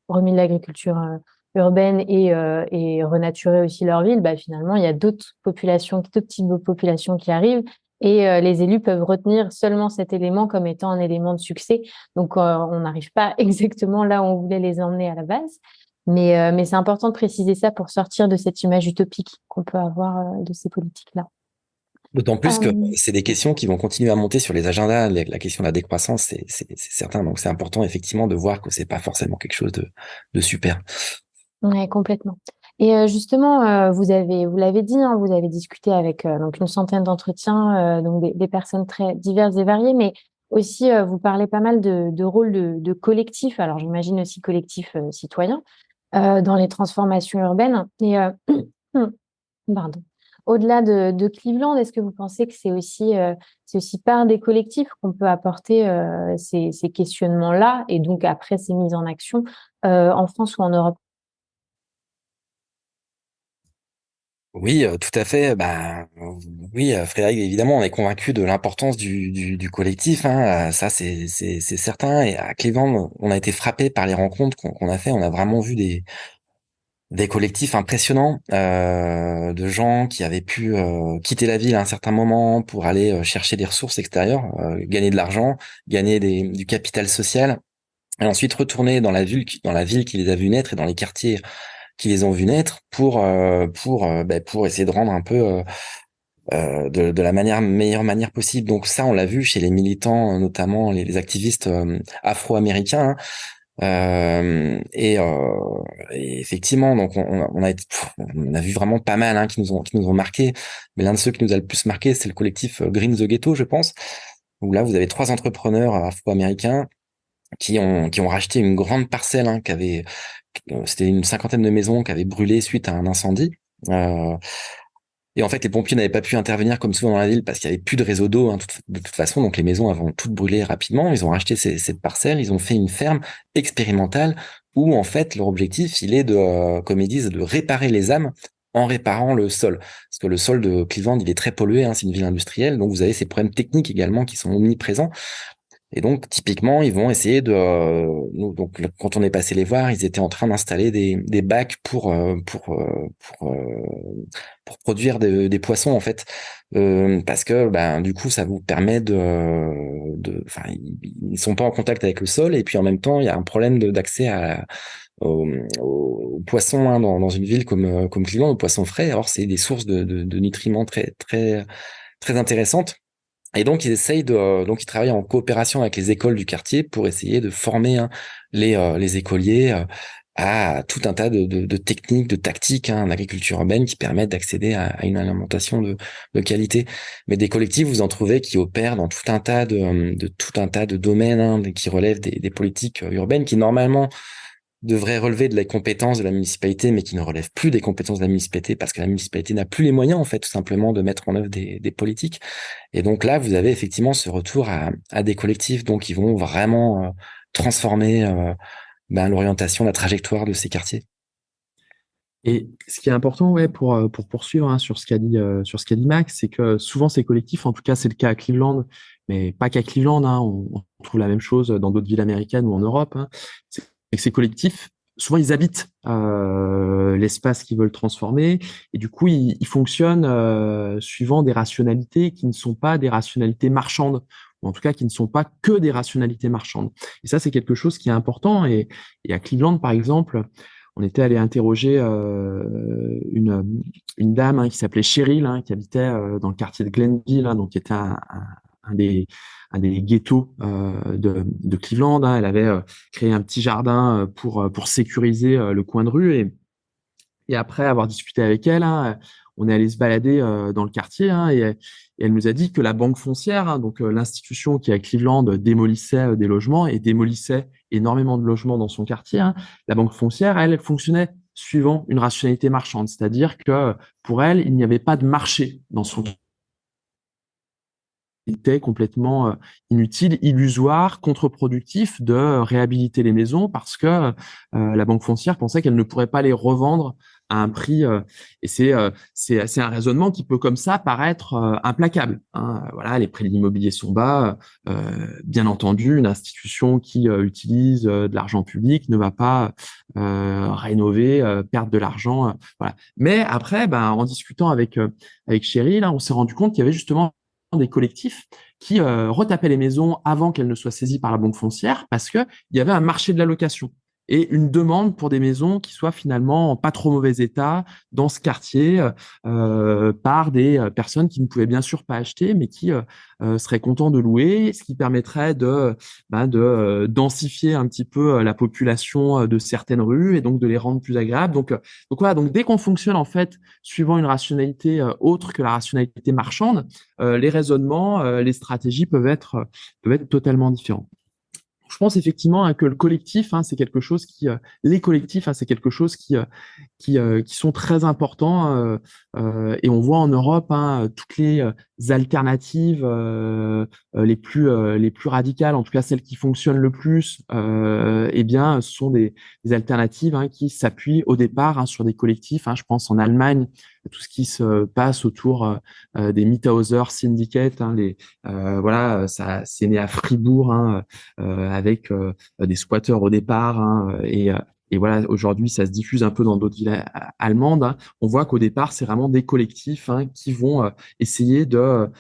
remis de l'agriculture urbaine et renaturé aussi leur ville. Finalement, il y a d'autres types de populations qui arrivent. Et les élus peuvent retenir seulement cet élément comme étant un élément de succès. Donc, on n'arrive pas exactement là où on voulait les emmener à la base. Mais c'est important de préciser ça pour sortir de cette image utopique qu'on peut avoir de ces politiques-là. D'autant plus que c'est des questions qui vont continuer à monter sur les agendas. La question de la décroissance, c'est certain. Donc, c'est important, effectivement, de voir que c'est pas forcément quelque chose de super. Ouais, complètement. Et justement, vous l'avez dit, vous avez discuté avec donc une centaine d'entretiens, donc des personnes très diverses et variées, mais aussi vous parlez pas mal de rôle de collectif. Alors j'imagine aussi collectif citoyen dans les transformations urbaines. Et pardon. Au-delà de Cleveland, est-ce que vous pensez que c'est aussi par des collectifs qu'on peut apporter ces questionnements-là et donc après ces mises en action en France ou en Europe? Oui, tout à fait. Oui, Frédéric, évidemment, on est convaincu de l'importance du collectif. Hein. Ça, c'est certain. Et à Cleveland, on a été frappé par les rencontres qu'on a fait. On a vraiment vu des collectifs impressionnants de gens qui avaient pu quitter la ville à un certain moment pour aller chercher des ressources extérieures, gagner de l'argent, gagner du capital social, et ensuite retourner dans la ville qui les a vus naître et dans les quartiers qui les ont vus naître pour essayer de rendre un peu de la meilleure manière possible. Donc ça, on l'a vu chez les militants, notamment les activistes afro-américains. Hein. Et effectivement, donc on a vu vraiment pas mal qui nous ont marqué. Mais l'un de ceux qui nous a le plus marqué, c'est le collectif Green the Ghetto, je pense. Où là, vous avez 3 entrepreneurs afro-américains qui ont racheté une grande parcelle, c'était une 50aine de maisons qui avaient brûlé suite à un incendie. Et en fait, les pompiers n'avaient pas pu intervenir comme souvent dans la ville parce qu'il y avait plus de réseau d'eau, de toute façon. Donc les maisons avaient toutes brûlé rapidement. Ils ont racheté cette parcelle. Ils ont fait une ferme expérimentale où en fait leur objectif, il est comme ils disent, de réparer les âmes en réparant le sol. Parce que le sol de Cleveland, il est très pollué. C'est une ville industrielle. Donc vous avez ces problèmes techniques également qui sont omniprésents. Et donc, typiquement, ils vont essayer donc, quand on est passé les voir, ils étaient en train d'installer des bacs pour produire des poissons, en fait. Parce que, du coup, ça vous permet enfin, ils sont pas en contact avec le sol. Et puis, en même temps, il y a un problème d'accès aux poissons, dans une ville comme Cleveland, aux poissons frais. Alors, c'est des sources de nutriments très, très, très intéressantes. Et donc donc ils travaillent en coopération avec les écoles du quartier pour essayer de former les écoliers à tout un tas de techniques, de tactiques en agriculture urbaine qui permettent d'accéder à une alimentation de qualité. Mais des collectifs, vous en trouvez qui opèrent dans tout un tas de domaines qui relèvent des politiques urbaines qui normalement devrait relever de la compétence de la municipalité, mais qui ne relève plus des compétences de la municipalité parce que la municipalité n'a plus les moyens, en fait, tout simplement, de mettre en œuvre des politiques. Et donc là, vous avez effectivement ce retour à des collectifs, donc qui vont vraiment transformer l'orientation, la trajectoire de ces quartiers. Et ce qui est important, pour poursuivre sur ce qu'a dit Max, c'est que souvent ces collectifs, en tout cas c'est le cas à Cleveland, mais pas qu'à Cleveland, on trouve la même chose dans d'autres villes américaines ou en Europe. C'est que ces collectifs, souvent ils habitent l'espace qu'ils veulent transformer, et du coup ils fonctionnent suivant des rationalités qui ne sont pas des rationalités marchandes, ou en tout cas qui ne sont pas que des rationalités marchandes. Et ça c'est quelque chose qui est important. Et à Cleveland par exemple, on était allé interroger une dame qui s'appelait Cheryl, qui habitait dans le quartier de Glenville, donc qui était un des ghettos de Cleveland. Elle avait créé un petit jardin pour sécuriser le coin de rue. Et après avoir discuté avec elle, on est allé se balader dans le quartier, et elle nous a dit que la banque foncière, donc l'institution qui à Cleveland démolissait des logements et démolissait énormément de logements dans son quartier, la banque foncière, elle fonctionnait suivant une rationalité marchande, c'est-à-dire que pour elle, il n'y avait pas de marché dans son quartier. Il était complètement inutile, illusoire, contre-productif de réhabiliter les maisons parce que la banque foncière pensait qu'elle ne pourrait pas les revendre à un prix. Et c'est un raisonnement qui peut comme ça paraître implacable. Voilà, les prix de l'immobilier sont bas. Bien entendu, une institution qui utilise de l'argent public ne va pas rénover, perdre de l'argent. Voilà. Mais après, en discutant avec Cheryl, on s'est rendu compte qu'il y avait justement des collectifs qui retapaient les maisons avant qu'elles ne soient saisies par la banque foncière parce qu'il y avait un marché de la location et une demande pour des maisons qui soient finalement en pas trop mauvais état dans ce quartier par des personnes qui ne pouvaient bien sûr pas acheter mais qui seraient contents de louer, ce qui permettrait de densifier un petit peu la population de certaines rues et donc de les rendre plus agréables. Donc voilà, donc dès qu'on fonctionne en fait suivant une rationalité autre que la rationalité marchande, les raisonnements, les stratégies peuvent être totalement différents. Je pense effectivement que le collectif, c'est quelque chose les collectifs, c'est quelque chose qui sont très importants. Et on voit en Europe toutes les alternatives les plus radicales, en tout cas celles qui fonctionnent le plus, eh bien, ce sont des alternatives qui s'appuient au départ sur des collectifs. Je pense en Allemagne, tout ce qui se passe autour des Mithauser Syndicate, voilà, ça c'est né à Fribourg avec des squatteurs au départ et voilà, aujourd'hui, ça se diffuse un peu dans d'autres villes allemandes. On voit qu'au départ, c'est vraiment des collectifs qui vont essayer de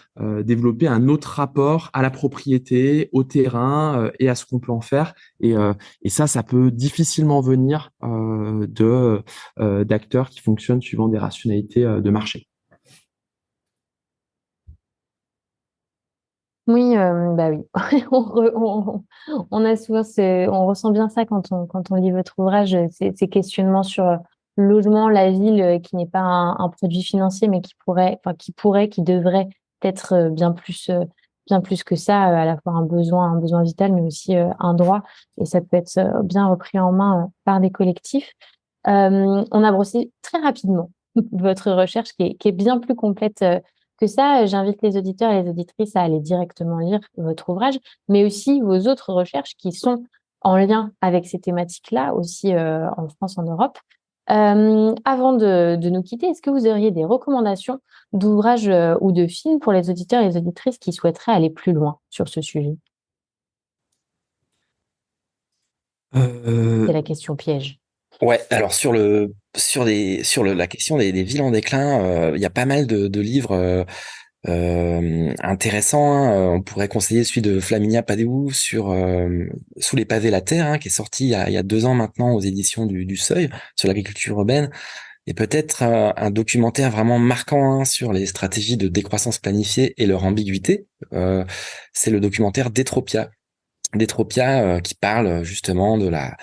développer un autre rapport à la propriété, au terrain et à ce qu'on peut en faire. Et ça peut difficilement venir d'acteurs qui fonctionnent suivant des rationalités de marché. Oui, bah oui. On a souvent on ressent bien ça quand on lit votre ouvrage, ces questionnements sur le logement, la ville, qui n'est pas un produit financier, mais qui devrait être bien plus que ça, à la fois un besoin vital, mais aussi un droit. Et ça peut être bien repris en main par des collectifs. On a brossé très rapidement votre recherche qui est bien plus complète que ça. J'invite les auditeurs et les auditrices à aller directement lire votre ouvrage, mais aussi vos autres recherches qui sont en lien avec ces thématiques-là, aussi en France, en Europe. Avant de nous quitter, est-ce que vous auriez des recommandations d'ouvrages ou de films pour les auditeurs et les auditrices qui souhaiteraient aller plus loin sur ce sujet? C'est la question piège. Ouais, alors la question des villes en déclin, il y a pas mal de livres intéressants. On pourrait conseiller celui de Flaminia Padeou sur Sous les pavés la terre, qui est sorti il y a 2 ans maintenant aux éditions du Seuil sur l'agriculture urbaine, et peut-être un documentaire vraiment marquant sur les stratégies de décroissance planifiée et leur ambiguïté. C'est le documentaire Détropia, qui parle justement de la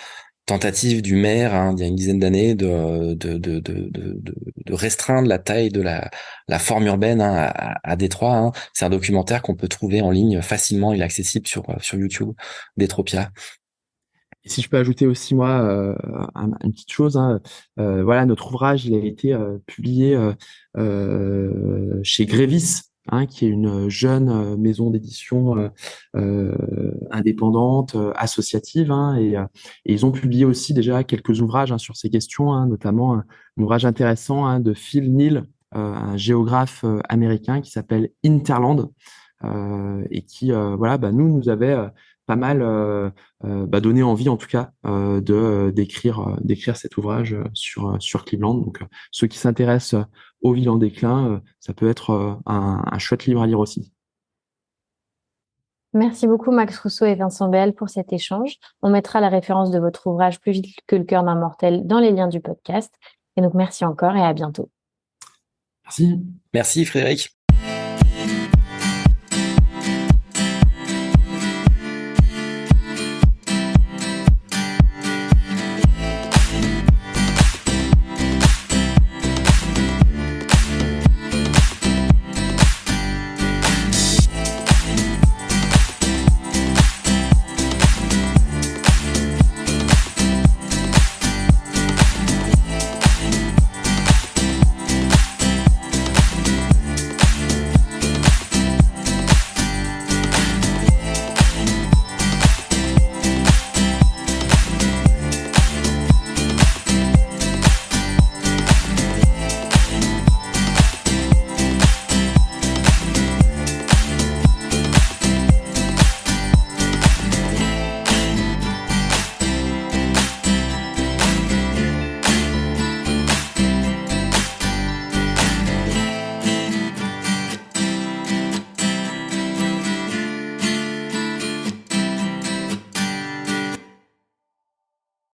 tentative du maire, il y a une dizaine d'années, de restreindre la taille de la forme urbaine à Détroit. C'est un documentaire qu'on peut trouver en ligne facilement, il est accessible sur YouTube, Détropia. Et si je peux ajouter aussi moi une petite chose, voilà, notre ouvrage il a été publié chez Grévis, qui est une jeune maison d'édition indépendante, associative, et ils ont publié aussi déjà quelques ouvrages sur ces questions, notamment un ouvrage intéressant de Phil Neal, un géographe américain qui s'appelle Interland, et qui voilà, nous avait pas mal donné envie en tout cas d'écrire cet ouvrage sur Cleveland. Donc ceux qui s'intéressent aux villes en déclin, ça peut être un chouette livre à lire aussi. Merci beaucoup Max Rousseau et Vincent Béal pour cet échange. On mettra la référence de votre ouvrage Plus vite que le cœur d'un mortel dans les liens du podcast. Et donc merci encore et à bientôt. Merci. Merci Frédéric.